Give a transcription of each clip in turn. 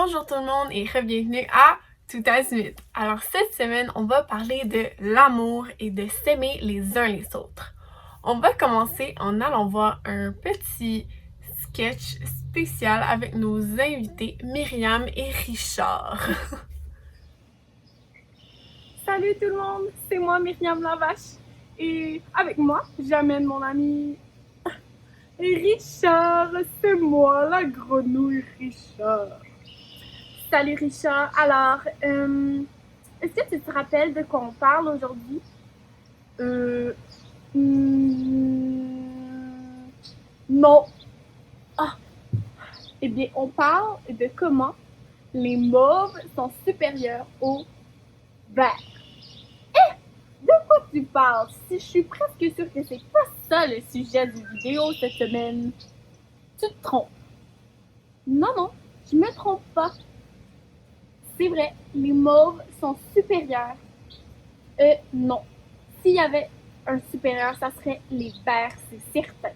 Bonjour tout le monde et bienvenue à Tout Azimut. Alors cette semaine, on va parler de l'amour et de s'aimer les uns les autres. On va commencer en allant voir un petit sketch spécial avec nos invités Myriam et Richard. Salut tout le monde, c'est moi Myriam Lavache et avec moi j'amène mon ami Richard, c'est moi la grenouille Richard. Salut Richard, alors est-ce que tu te rappelles de quoi on parle aujourd'hui? Euh, hmm, non. Ah, eh bien on parle de comment les mauves sont supérieurs aux verts. De quoi tu parles? Si je suis presque sûre que c'est pas ça le sujet du vidéo cette semaine. Tu te trompes. Non, non, je me trompe pas. C'est vrai, les mauves sont supérieurs. Non. S'il y avait un supérieur, ça serait les verts, c'est certain.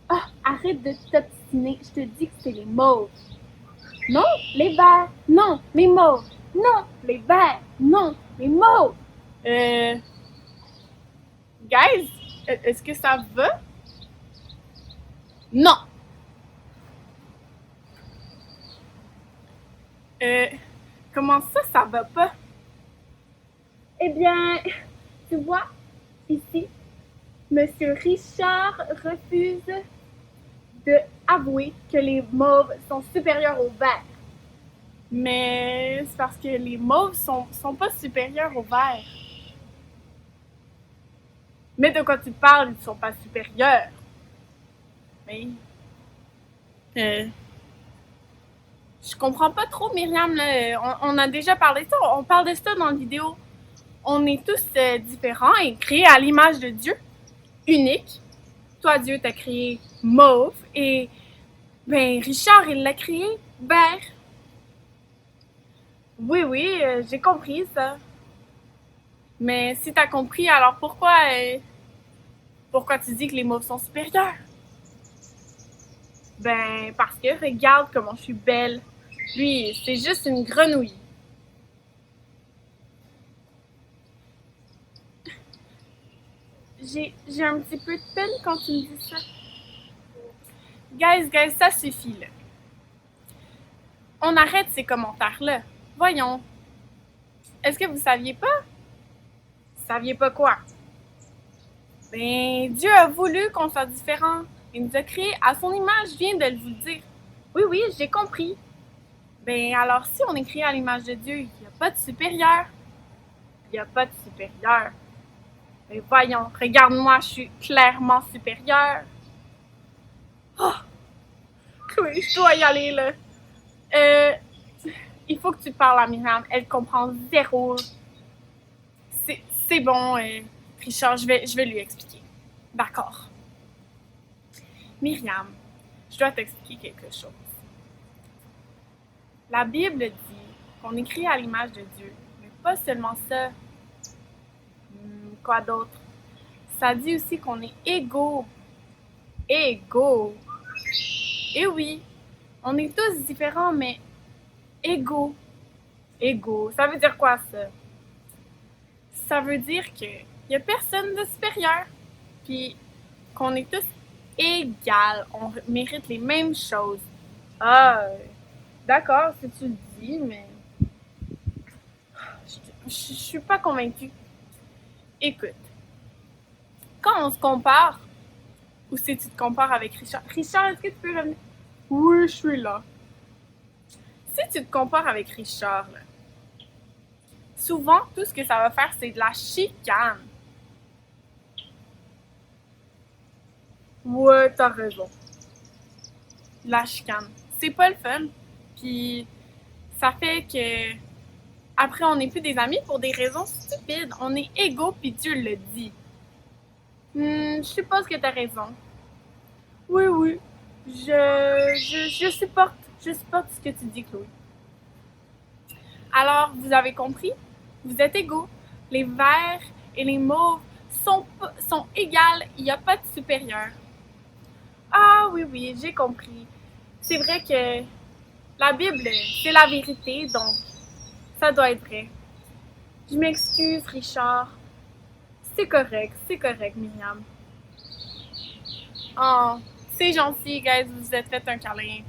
Ah, arrête de t'obstiner, je te dis que c'est les mauves. Non, les verts. Non, les mauves. Non, les verts. Non, les mauves. Guys, est-ce que ça va? Non. Comment ça va pas? Eh bien, tu vois, ici, Monsieur Richard refuse de avouer que les mauves sont supérieurs aux verts. Mais c'est parce que les mauves sont pas supérieurs aux verts. Mais de quoi tu parles, ils sont pas supérieurs. Oui. Je comprends pas trop, Myriam. Là. On a déjà parlé de ça. On parle de ça dans la vidéo. On est tous différents et créés à l'image de Dieu, unique. Toi, Dieu t'a créé mauve et ben Richard, il l'a créé vert. Oui, oui, j'ai compris ça. Mais si t'as compris, alors pourquoi tu dis que les mauves sont supérieurs? Ben, parce que regarde comment je suis belle. Lui, c'est juste une grenouille. J'ai un petit peu de peine quand tu me dis ça. Guys, ça suffit, là. On arrête ces commentaires-là. Voyons. Est-ce que vous saviez pas? Vous saviez pas quoi? Ben, Dieu a voulu qu'on soit différents. Il nous a créés à son image, je viens de vous le dire. Oui, oui, j'ai compris. Ben, alors si on est créé à l'image de Dieu, il n'y a pas de supérieur. Il n'y a pas de supérieur. Ben, voyons, regarde-moi, je suis clairement supérieure. Oh, oui, je dois y aller, là. Euh, il faut que tu parles à Myriam. Elle comprend zéro. C'est bon, Richard, je vais lui expliquer. D'accord. Myriam, je dois t'expliquer quelque chose. La Bible dit qu'on est créé à l'image de Dieu. Mais pas seulement ça. Quoi d'autre? Ça dit aussi qu'on est égaux. Égaux. Et oui, on est tous différents, mais égaux. Égaux. Ça veut dire quoi, ça? Ça veut dire qu'il n'y a personne de supérieur. Puis qu'on est tous égales. On mérite les mêmes choses. Ah, d'accord, si tu le dis, mais je suis pas convaincue. Écoute, quand on se compare, ou si tu te compares avec Richard, Richard, est-ce que tu peux revenir? Oui, je suis là. Si tu te compares avec Richard, là, souvent, tout ce que ça va faire, c'est de la chicane. Ouais, t'as raison. De la chicane. C'est pas le fun. Puis, ça fait que après, on n'est plus des amis pour des raisons stupides. On est égaux, puis Dieu le dit. Je suppose que t'as raison. Oui, oui. Je supporte ce que tu dis, Chloé. Alors, vous avez compris? Vous êtes égaux. Les verts et les mauves sont égales. Il n'y a pas de supérieur. Ah oui, oui, j'ai compris. C'est vrai que La Bible, c'est la vérité, donc ça doit être vrai. Je m'excuse, Richard. C'est correct, Myriam. Oh, c'est gentil, guys, vous vous êtes fait un câlin.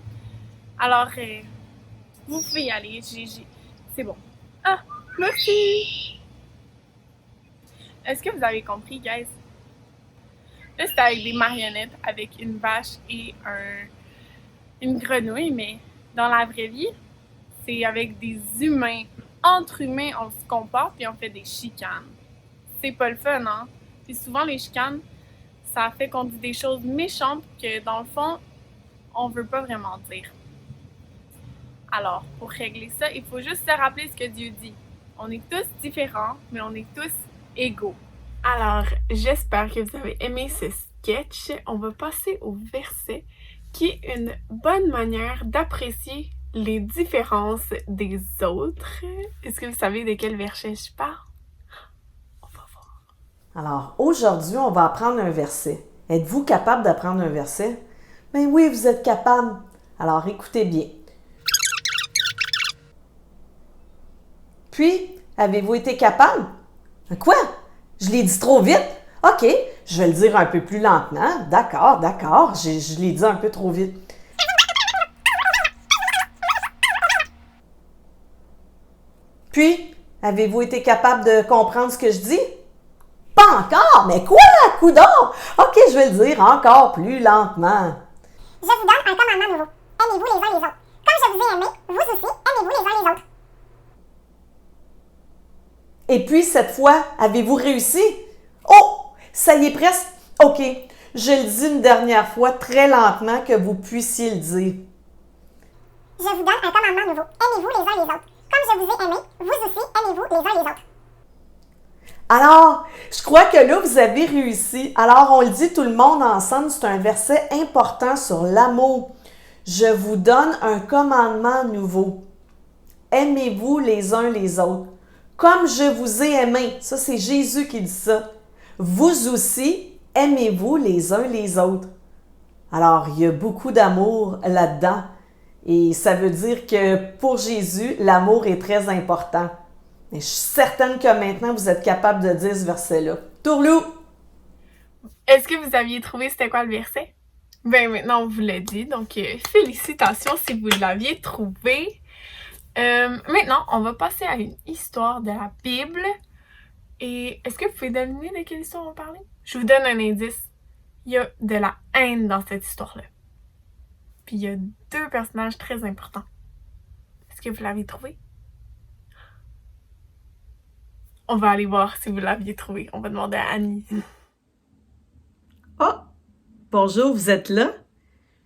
Alors, vous pouvez y aller, c'est bon. Ah, merci! Est-ce que vous avez compris, guys? Là, c'était avec des marionnettes, avec une vache et une grenouille, mais dans la vraie vie, c'est avec des humains. Entre humains, on se comporte puis on fait des chicanes. C'est pas le fun, hein? Puis souvent, les chicanes, ça fait qu'on dit des choses méchantes que, dans le fond, on veut pas vraiment dire. Alors, pour régler ça, il faut juste se rappeler ce que Dieu dit. On est tous différents, mais on est tous égaux. Alors, j'espère que vous avez aimé ce sketch. On va passer au verset qui est une bonne manière d'apprécier les différences des autres. Est-ce que vous savez de quel verset je parle? On va voir. Alors, aujourd'hui, on va apprendre un verset. Êtes-vous capable d'apprendre un verset? Ben oui, vous êtes capable. Alors, écoutez bien. Puis, avez-vous été capable? Quoi? Je l'ai dit trop vite? OK, je vais le dire un peu plus lentement. D'accord, je l'ai dit un peu trop vite. Puis, avez-vous été capable de comprendre ce que je dis? Pas encore, mais quoi, coudonc? OK, je vais le dire encore plus lentement. Je vous donne un commandement nouveau. Aimez-vous les uns les autres. Comme je vous ai aimé, vous aussi, aimez-vous les uns les autres. Et puis, cette fois, avez-vous réussi? Oh, ça y est presque. OK, je le dis une dernière fois très lentement que vous puissiez le dire. Je vous donne un commandement nouveau. Aimez-vous les uns les autres. Comme je vous ai aimé, vous aussi, aimez-vous les uns les autres. Alors, je crois que là, vous avez réussi. Alors, on le dit tout le monde ensemble, c'est un verset important sur l'amour. Je vous donne un commandement nouveau. Aimez-vous les uns les autres. Comme je vous ai aimé. Ça, c'est Jésus qui dit ça. Vous aussi, aimez-vous les uns les autres. Alors, il y a beaucoup d'amour là-dedans. Et ça veut dire que pour Jésus, l'amour est très important. Mais je suis certaine que maintenant, vous êtes capable de dire ce verset-là. Tourlou! Est-ce que vous aviez trouvé c'était quoi le verset? Ben maintenant, on vous l'a dit, donc félicitations si vous l'aviez trouvé. Maintenant, on va passer à une histoire de la Bible. Et est-ce que vous pouvez deviner de quelle histoire on va parler? Je vous donne un indice. Il y a de la haine dans cette histoire-là. Puis il y a deux personnages très importants. Est-ce que vous l'avez trouvé? On va aller voir si vous l'aviez trouvé. On va demander à Annie. Oh! Bonjour, vous êtes là?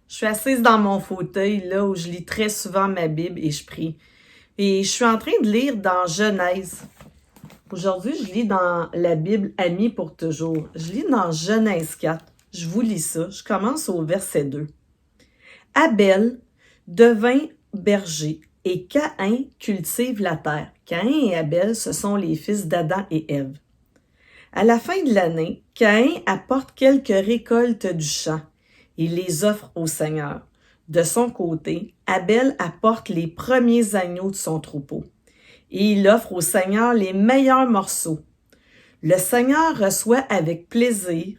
Je suis assise dans mon fauteuil, là, où je lis très souvent ma Bible et je prie. Et je suis en train de lire dans Genèse. Aujourd'hui, je lis dans la Bible Amis pour toujours. Je lis dans Genèse 4. Je vous lis ça. Je commence au verset 2. Abel devint berger et Caïn cultive la terre. Caïn et Abel, ce sont les fils d'Adam et Ève. À la fin de l'année, Caïn apporte quelques récoltes du champ. Il les offre au Seigneur. De son côté, Abel apporte les premiers agneaux de son troupeau. Et il offre au Seigneur les meilleurs morceaux. Le Seigneur reçoit avec plaisir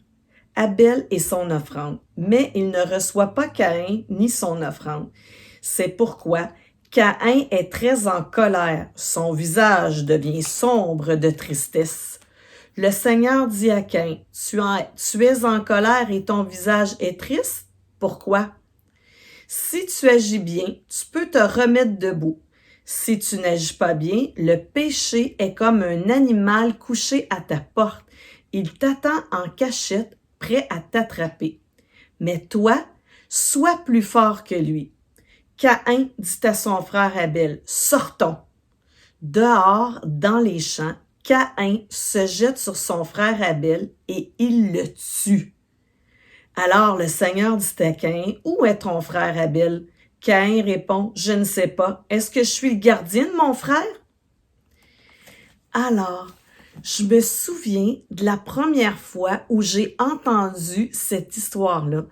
Abel et son offrande, mais il ne reçoit pas Caïn ni son offrande. C'est pourquoi Caïn est très en colère. Son visage devient sombre de tristesse. Le Seigneur dit à Caïn, tu es en colère et ton visage est triste? Pourquoi? Si tu agis bien, tu peux te remettre debout. Si tu n'agis pas bien, le péché est comme un animal couché à ta porte. Il t'attend en cachette, prêt à t'attraper. Mais toi, sois plus fort que lui. Caïn dit à son frère Abel, sortons. Dehors, dans les champs, Caïn se jette sur son frère Abel et il le tue. Alors le Seigneur dit à Caïn, où est ton frère Abel? Caïn répond, je ne sais pas. Est-ce que je suis le gardien de mon frère? Alors, je me souviens de la première fois où j'ai entendu cette histoire-là.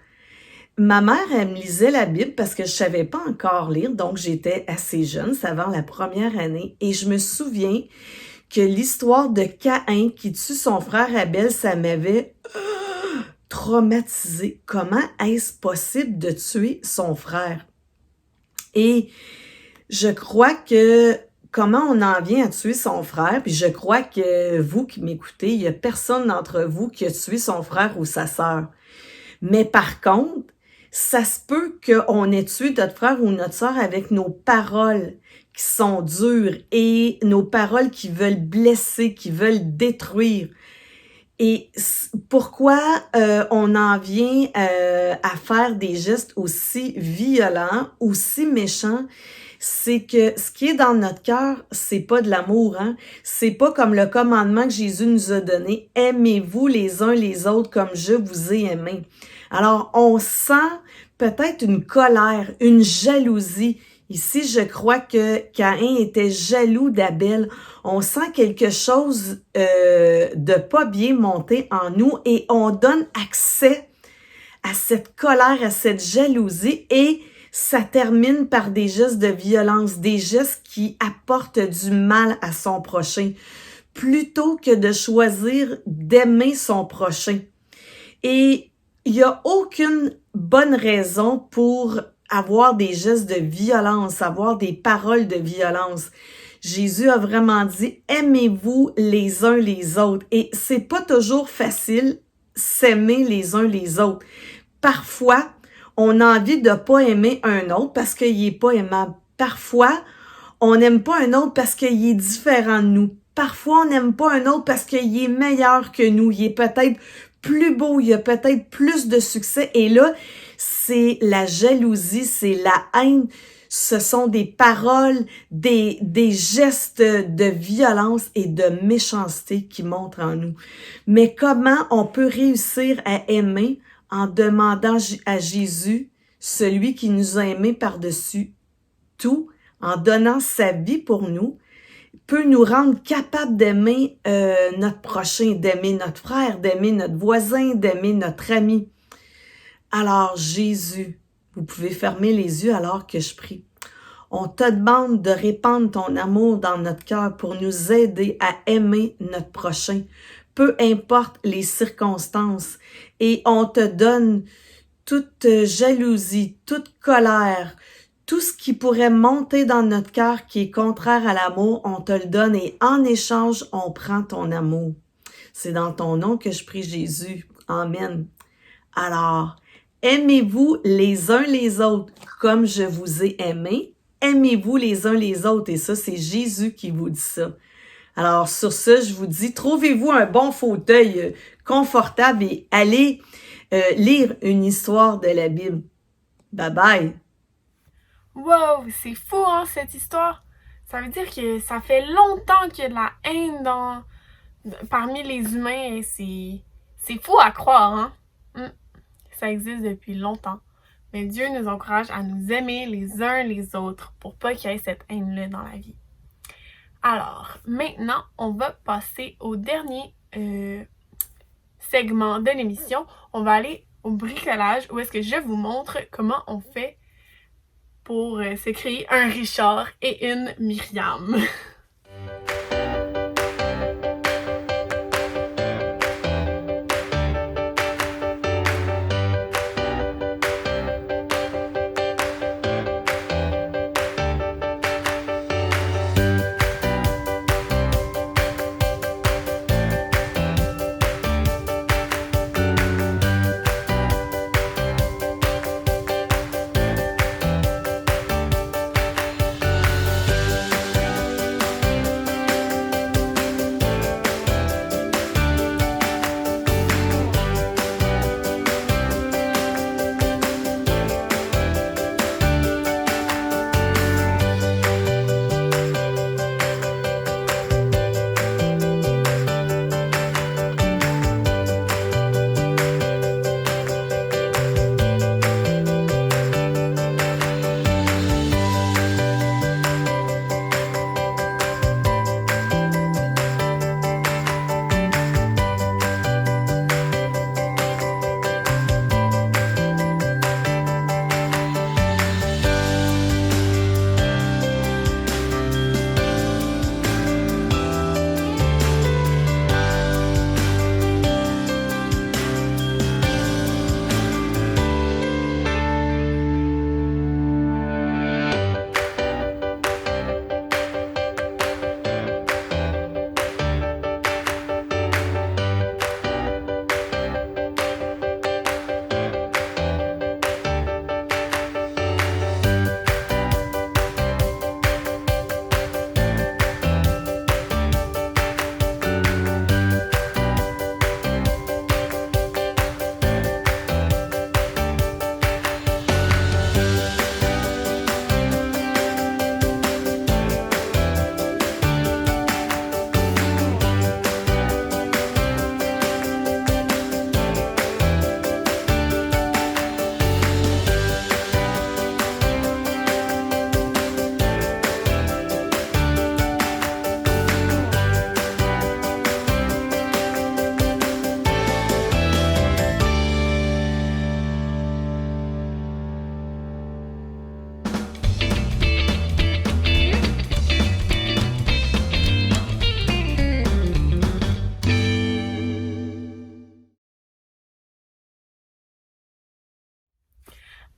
ma mère, elle me lisait la Bible parce que je savais pas encore lire, donc j'étais assez jeune, c'est avant la première année, et je me souviens que l'histoire de Caïn qui tue son frère Abel, ça m'avait traumatisée. Comment est-ce possible de tuer son frère? Et je crois que comment on en vient à tuer son frère, puis je crois que vous qui m'écoutez, il y a personne d'entre vous qui a tué son frère ou sa sœur. Mais par contre, ça se peut qu'on ait tué notre frère ou notre sœur avec nos paroles qui sont dures et nos paroles qui veulent blesser, qui veulent détruire. Et pourquoi on en vient à faire des gestes aussi violents, aussi méchants, c'est que ce qui est dans notre cœur, c'est pas de l'amour, hein? C'est pas comme le commandement que Jésus nous a donné. Aimez-vous les uns les autres comme je vous ai aimé. Alors, on sent peut-être une colère, une jalousie. Ici, je crois que Caïn était jaloux d'Abel. On sent quelque chose de pas bien monter en nous et on donne accès à cette colère, à cette jalousie et ça termine par des gestes de violence, des gestes qui apportent du mal à son prochain, plutôt que de choisir d'aimer son prochain. Et il n'y a aucune bonne raison pour avoir des gestes de violence, avoir des paroles de violence. Jésus a vraiment dit, aimez-vous les uns les autres. Et c'est pas toujours facile s'aimer les uns les autres. Parfois, on a envie de pas aimer un autre parce qu'il est pas aimable. Parfois, on n'aime pas un autre parce qu'il est différent de nous. Parfois, on n'aime pas un autre parce qu'il est meilleur que nous. Il est peut-être plus beau, il a peut-être plus de succès. Et là, c'est la jalousie, c'est la haine. Ce sont des paroles, des gestes de violence et de méchanceté qui montrent en nous. Mais comment on peut réussir à aimer en demandant à Jésus, celui qui nous a aimés par-dessus tout, en donnant sa vie pour nous, peut nous rendre capables d'aimer notre prochain, d'aimer notre frère, d'aimer notre voisin, d'aimer notre ami. Alors, Jésus, vous pouvez fermer les yeux alors que je prie. On te demande de répandre ton amour dans notre cœur pour nous aider à aimer notre prochain, peu importe les circonstances. Et on te donne toute jalousie, toute colère, tout ce qui pourrait monter dans notre cœur qui est contraire à l'amour, on te le donne et en échange, on prend ton amour. C'est dans ton nom que je prie, Jésus. Amen. Alors, aimez-vous les uns les autres comme je vous ai aimé. Aimez-vous les uns les autres. Et ça, c'est Jésus qui vous dit ça. Alors, sur ce, je vous dis, trouvez-vous un bon fauteuil confortable et allez lire une histoire de la Bible. Bye bye! Wow, c'est fou, hein, cette histoire. Ça veut dire que ça fait longtemps qu'il y a de la haine parmi les humains et c'est fou à croire, hein. Ça existe depuis longtemps. Mais Dieu nous encourage à nous aimer les uns les autres pour pas qu'il y ait cette haine-là dans la vie. Alors, maintenant, on va passer au dernier segment de l'émission. On va aller au bricolage où est-ce que je vous montre comment on fait pour se créer un Richard et une Myriam.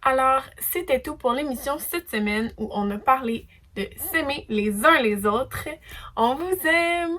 Alors, c'était tout pour l'émission cette semaine où on a parlé de s'aimer les uns les autres. On vous aime!